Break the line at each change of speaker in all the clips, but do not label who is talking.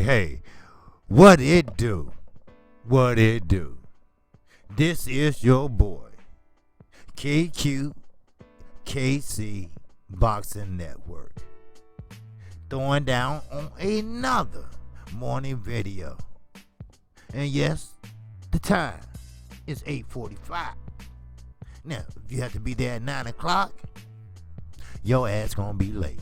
Hey, what it do? What it do? This is your boy, KC Boxing Network, throwing down on another morning video. And yes, the time is 8:45. Now, if you have to be there at 9 o'clock, your ass gonna be late.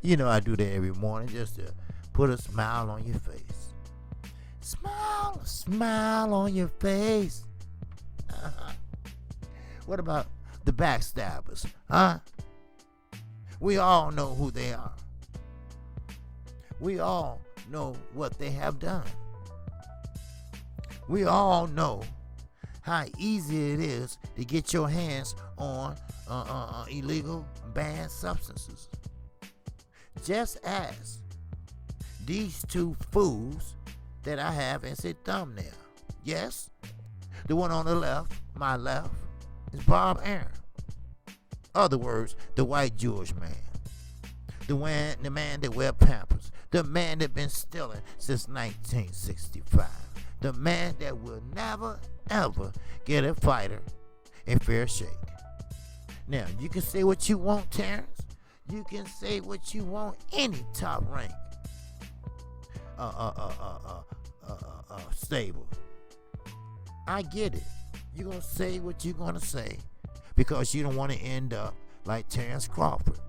You know I do that every morning just to put a smile on your face. Smile on your face. What about the Backstabbers, huh? We all know who they are. We all know what they have done. We all know how easy it is to get your hands on illegal banned substances. Just as these two fools that I have as a thumbnail. Yes, the one on the left, my left, is Bob Arum. Other words, the white Jewish man. The man that wear Pampers. The man that been stealing since 1965. The man that will never, ever get a fighter a fair shake. Now, you can say what you want, Terrence. You can say what you want, any top rank stable. I get it. You're going to say what you're going to say because you don't want to end up like Terrence Crawford.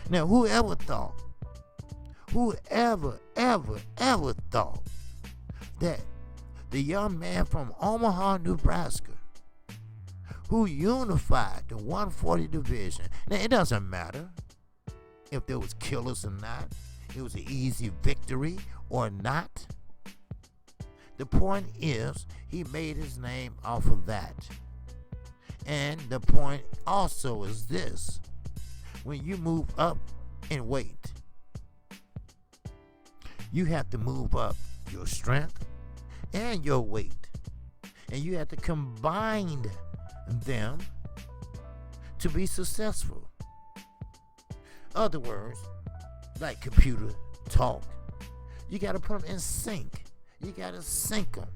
Now, whoever thought that the young man from Omaha, Nebraska, who unified the 140 division. Now, it doesn't matter if there was killers or not. It was an easy victory or not. The point is, he made his name off of that. And the point also is this. When you move up in weight, you have to move up your strength and your weight. And you have to combine them to be successful. Other words, like computer talk, you got to put them in sync. You got to sync them,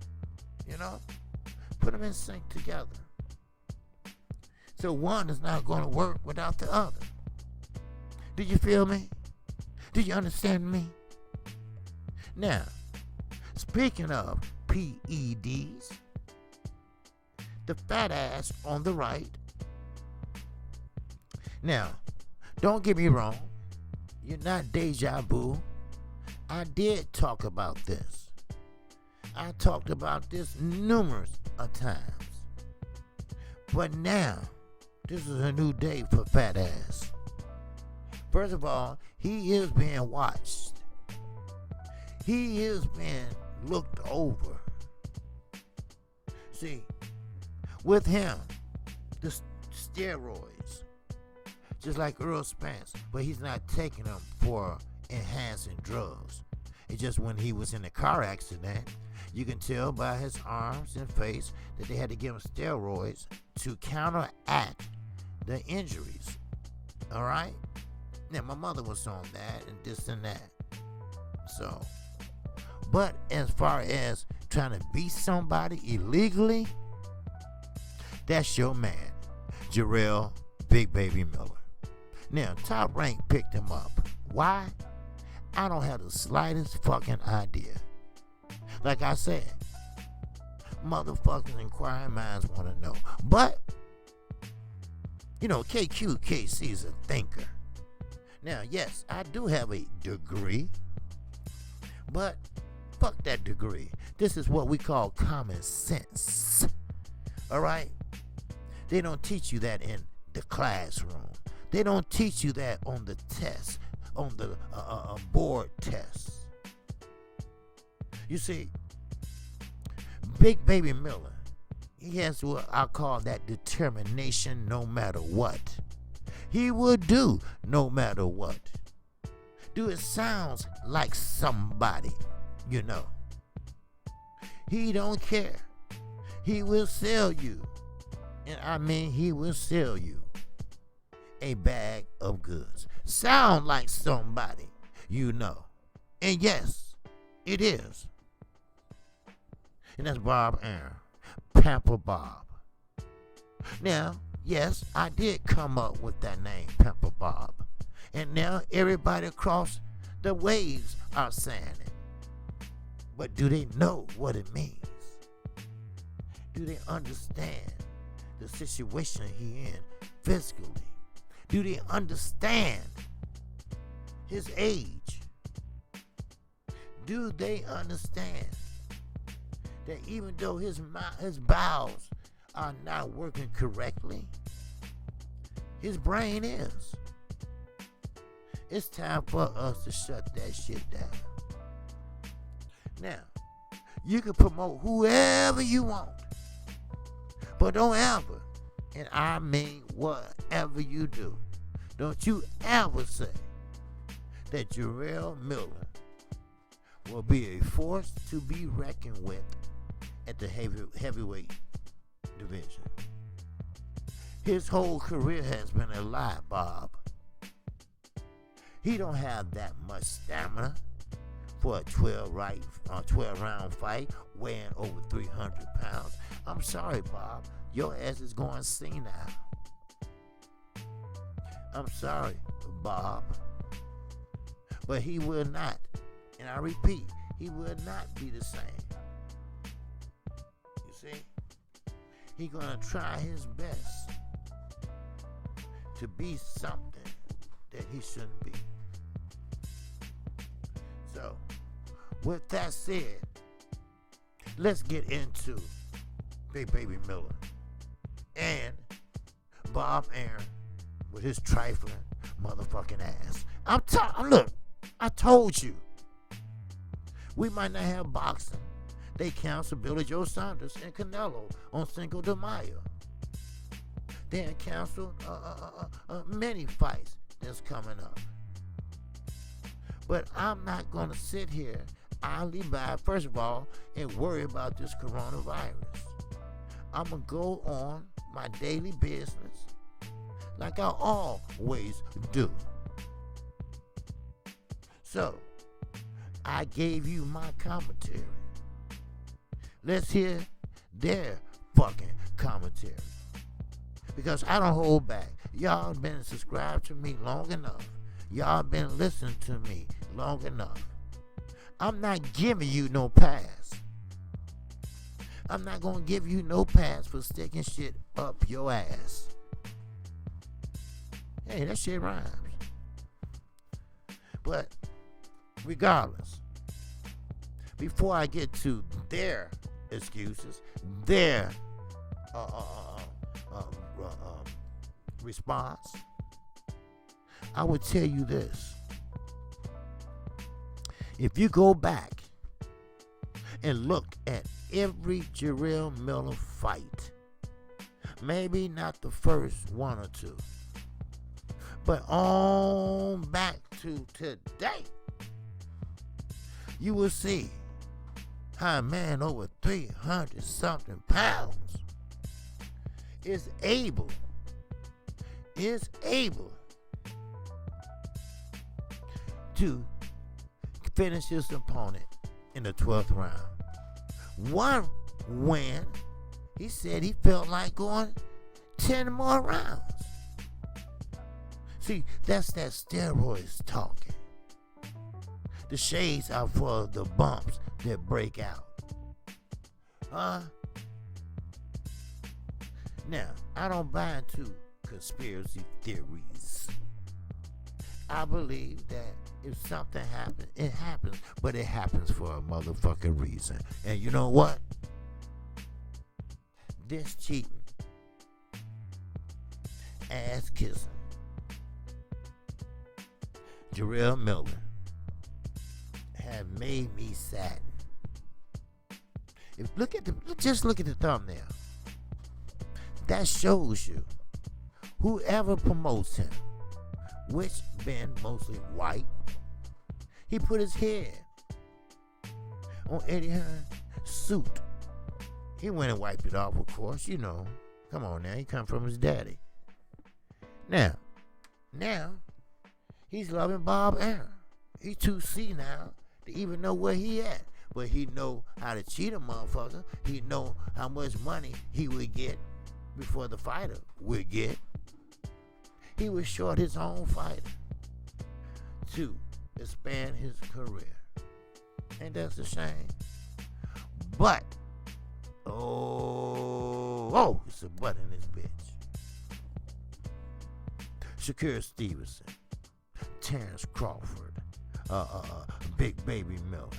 put them in sync together. So one is not going to work without the other. Do you feel me? Do you understand me? Now, speaking of PEDs, the fat ass on the right. Now, don't get me wrong. You're not deja vu. I did talk about this. I talked about this numerous of times. But now, this is a new day for fat ass. First of all, he is being watched. He is being looked over. See, with him, the steroids, just like Earl Spence, but he's not taking them for enhancing drugs. It's just when he was in a car accident, you can tell by his arms and face that they had to give him steroids to counteract the injuries. All right? Now, my mother was on that and this and that. So, but as far as trying to beat somebody illegally, that's your man, Jarrell Big Baby Miller. Now, Top Rank picked him up. Why? I don't have the slightest fucking idea. Like I said, motherfucking inquiring minds want to know. But, KC is a thinker. Now, yes, I do have a degree, but fuck that degree. This is what we call common sense. All right? They don't teach you that in the classroom. They don't teach you that on the test, on the board tests. You see, Big Baby Miller, he has what I call that determination no matter what. He will do no matter what. Do it sounds like somebody, He don't care. He will sell you. And I mean, he will sell you a bag of goods. Sound like somebody. you know. And yes, it is. And that's Bob Arum, Pamper Bob. Now, yes, I did come up with that name, Pamper Bob. And now everybody across the waves are saying it. But do they know what it means? Do they understand the situation he in physically? Do they understand his age? Do they understand that even though his bowels are not working correctly, his brain is? It's time for us to shut that shit down. Now, you can promote whoever you want, but don't ever, and I mean whatever you do, don't you ever say that Jarrell Miller will be a force to be reckoned with at the heavyweight division. His whole career has been a lie, Bob. He don't have that much stamina for a 12-round fight weighing over 300 pounds. I'm sorry, Bob. Your ass is going senile. I'm sorry, Bob. But he will not, and I repeat, he will not be the same. You see? He's going to try his best to be something that he shouldn't be. So, with that said, let's get into Big Baby Miller and Bob Arum with his trifling motherfucking ass. Look, I told you. We might not have boxing. They cancel Billy Joe Saunders and Canelo on Cinco de Mayo. They canceled many fights that's coming up. But I'm not going to sit here idly by, first of all, and worry about this coronavirus. I'm going to go on my daily business like I always do. So, I gave you my commentary. Let's hear their fucking commentary. Because I don't hold back. Y'all been subscribed to me long enough. Y'all been listening to me long enough. I'm not giving you no pass. I'm not going to give you no pass for sticking shit up your ass. Hey, that shit rhymes. But regardless, before I get to their excuses, their response, I would tell you this. If you go back and look at every Jarrell Miller fight, maybe not the first one or two, but on back to today, you will see how a man over 300 something pounds is able to finish his opponent in the 12th round. One win, he said he felt like going 10 more rounds. See, that's that steroids talking. The shades are for the bumps that break out. Now, I don't buy into conspiracy theories. I believe that if something happens, it happens, but it happens for a motherfucking reason. And you know what? This cheating, ass kissing, Jarrell Miller have made me saddened. Just look at the thumbnail. That shows you whoever promotes him, which been mostly white, he put his head on Eddie Hearn's suit. He went and wiped it off, of course, you know. Come on now, he come from his daddy. Now, he's loving Bob Arum. He too senile to even know where he at. But he know how to cheat a motherfucker. He know how much money he would get before the fighter would get. He would short his own fighter to expand his career. And that's a shame. But, it's a butt in this bitch. Shakur Stevenson, Terrence Crawford, Big Baby Miller.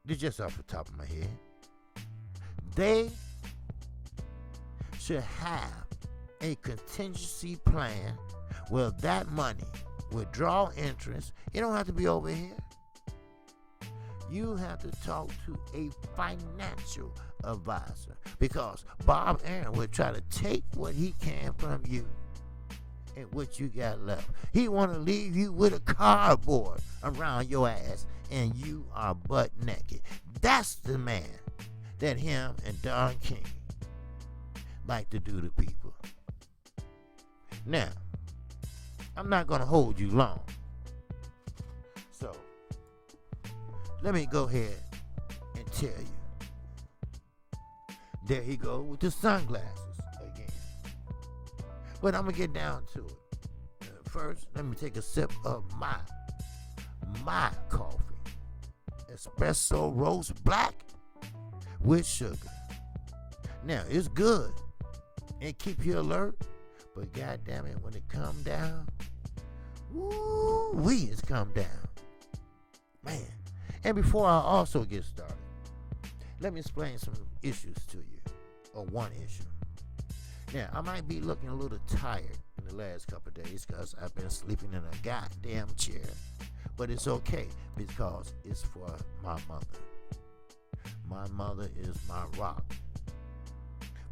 They're just off the top of my head. They should have a contingency plan where that money would draw interest. It don't have to be over here. You have to talk to a financial advisor, because Bob Arum would try to take what he can from you and what you got left. He want to leave you with a cardboard around your ass and you are butt naked. That's the man that him and Don King like to do to people. Now, I'm not going to hold you long. So, let me go ahead and tell you. There he go with the sunglasses again. But I'm going to get down to it. First, let me take a sip of my coffee. Espresso roast black with sugar. Now, it's good. It keep you alert. But goddamn it, when it come down, it's come down. Man. And before I also get started, let me explain some issues to you. Or one issue. Now, I might be looking a little tired in the last couple of days because I've been sleeping in a goddamn chair. But it's okay because it's for my mother. My mother is my rock.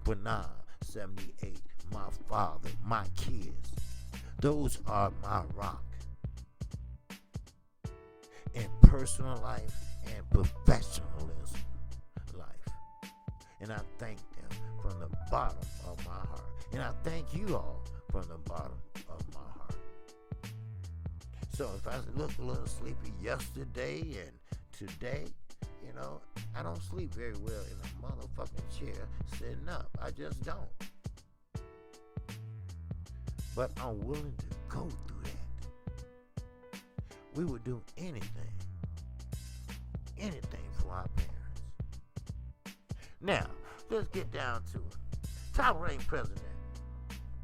Benan, 78, my father, my kids. Those are my rock. In personal life and professionalism life. And I thank them from the bottom of my heart. And I thank you all from the bottom of my heart. So if I look a little sleepy yesterday and today, I don't sleep very well in a motherfucking chair sitting up. I just don't. But I'm willing to go through that. We would do anything for our parents. Now, let's get down to it. Top ranked president,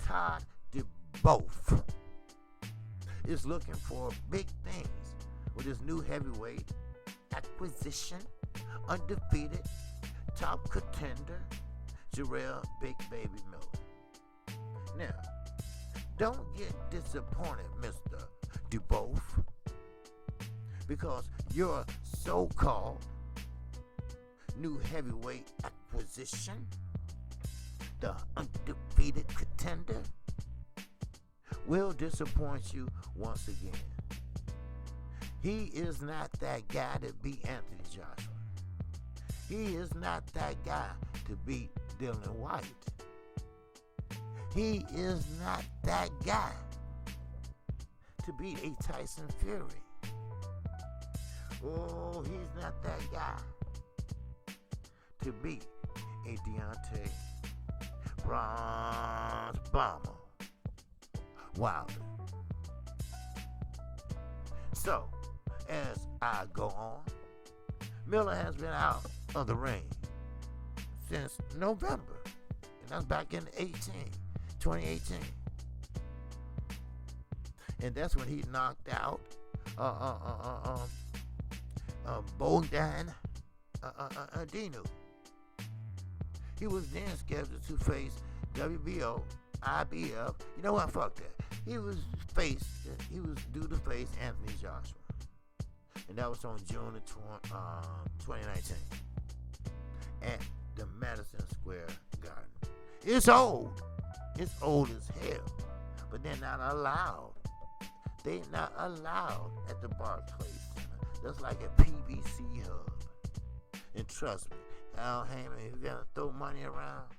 Todd DeBoff, is looking for big things with his new heavyweight acquisition, undefeated top contender, Jarrell Big Baby Miller. Now, don't get disappointed, Mr. DeBoff, because your so-called new heavyweight acquisition, the undefeated contender, will disappoint you once again. He is not that guy to beat Anthony Joshua. He is not that guy to beat Dylan White. He is not that guy to beat a Tyson Theory. Oh, he's not that guy to beat a Deontay Bronze Bomber Wilder. So, as I go on, Miller has been out of the ring since November, and that's back in 2018. And that's when he knocked out Bogdan Dinu. He was then scheduled to face WBO, IBF. You know what? Fuck that. He was due to face Anthony Joshua. And that was on June the 2019 at the Madison Square Garden. It's old. It's old as hell. But they're not allowed. They're not allowed at the Barclays Center. That's like a PBC hub. And trust me, Al Heyman, if you gotta throw money around,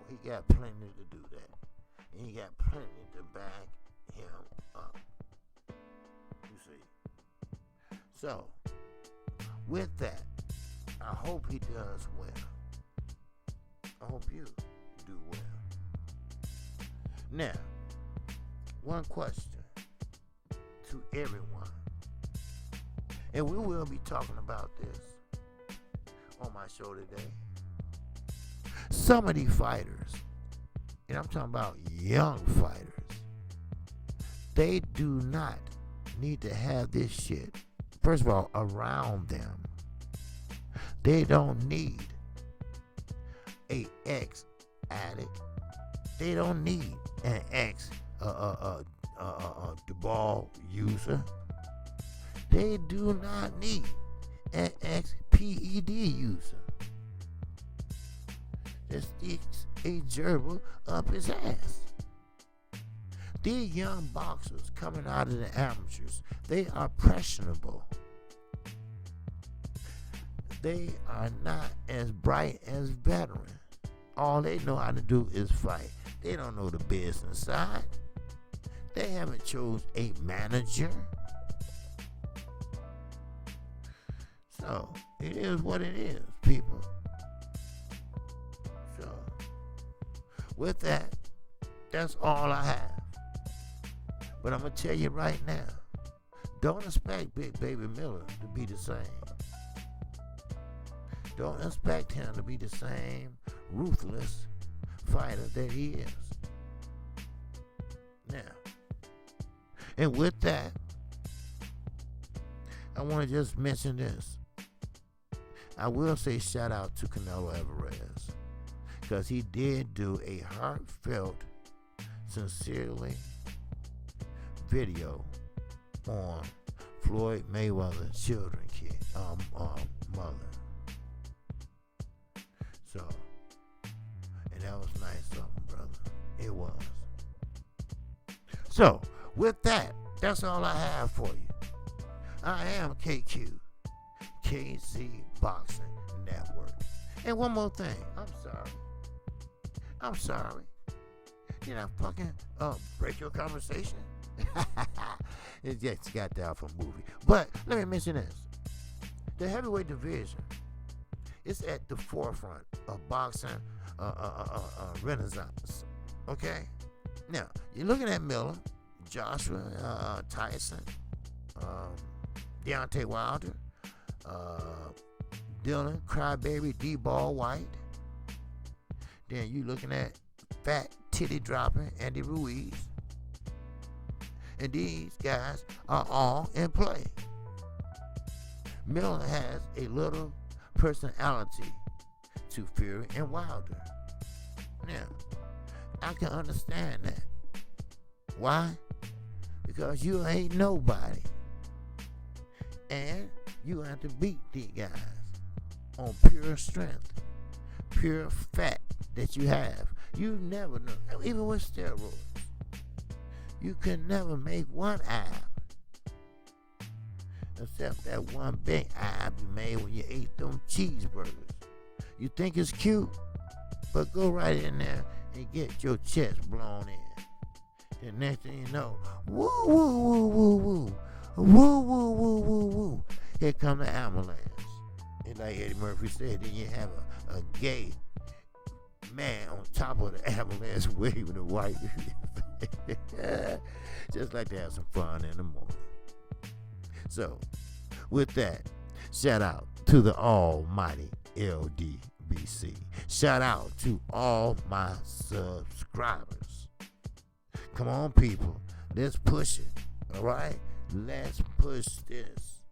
he got plenty to do that. And he got plenty to back him up. You see. So, with that, I hope he does well. I hope you do well. Now, one question to everyone, and we will be talking about this on my show today. Some of these fighters, and I'm talking about young fighters, they do not need to have this shit, first of all, around them. They don't need a ex-addict. They don't need an ex-ball user. They do not need an ex-PED user that sticks a gerbil up his ass. These young boxers coming out of the amateurs, they are impressionable. They are not as bright as veterans. All they know how to do is fight. They don't know the business side. They haven't chose a manager. So, it is what it is, people. So, with that, that's all I have. But I'm going to tell you right now, don't expect Big Baby Miller to be the same. Don't expect him to be the same ruthless fighter that he is. Now, and with that, I want to just mention this. I will say shout out to Canelo Alvarez, because he did do a heartfelt, sincerely video on Floyd Mayweather's children mother. So, and that was nice of him, brother. It was. So, with that, that's all I have for you. I am KQ, KZ Boxing Network. And one more thing, I'm sorry. Did I fucking break your conversation? It just got that from movie. But let me mention this. The heavyweight division is at the forefront of boxing renaissance. Okay? Now, you're looking at Miller, Joshua, Tyson, Deontay Wilder, Dylan, Crybaby, D-Ball White. Then you looking at fat titty dropping Andy Ruiz. And these guys are all in play. Miller has a little personality to Fury and Wilder. Now, I can understand that. Why? Because you ain't nobody. And you have to beat these guys on pure strength, pure fat that you have. You never know, even with steroids, you can never make one ab, except that one big ab you made when you ate them cheeseburgers. You think it's cute, but go right in there and get your chest blown in. The next thing you know, woo, woo, woo, woo, woo, woo, woo, woo, woo, woo. Here come the ambulance. And like Eddie Murphy said, then you have a gay man on top of the ambulance waving a white. Just like to have some fun in the morning. So, with that, shout out to the almighty LDBC. Shout out to all my subscribers. Come on, people. Let's push it. All right? Let's push this.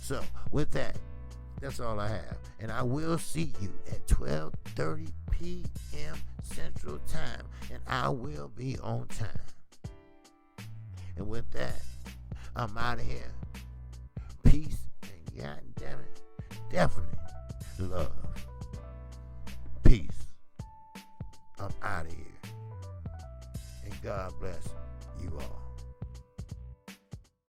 So, with that, that's all I have. And I will see you at 12:30 p.m. Central Time. And I will be on time. And with that, I'm out of here. Peace and goddamn it, definitely love. Peace. I'm out of here. And God bless you all.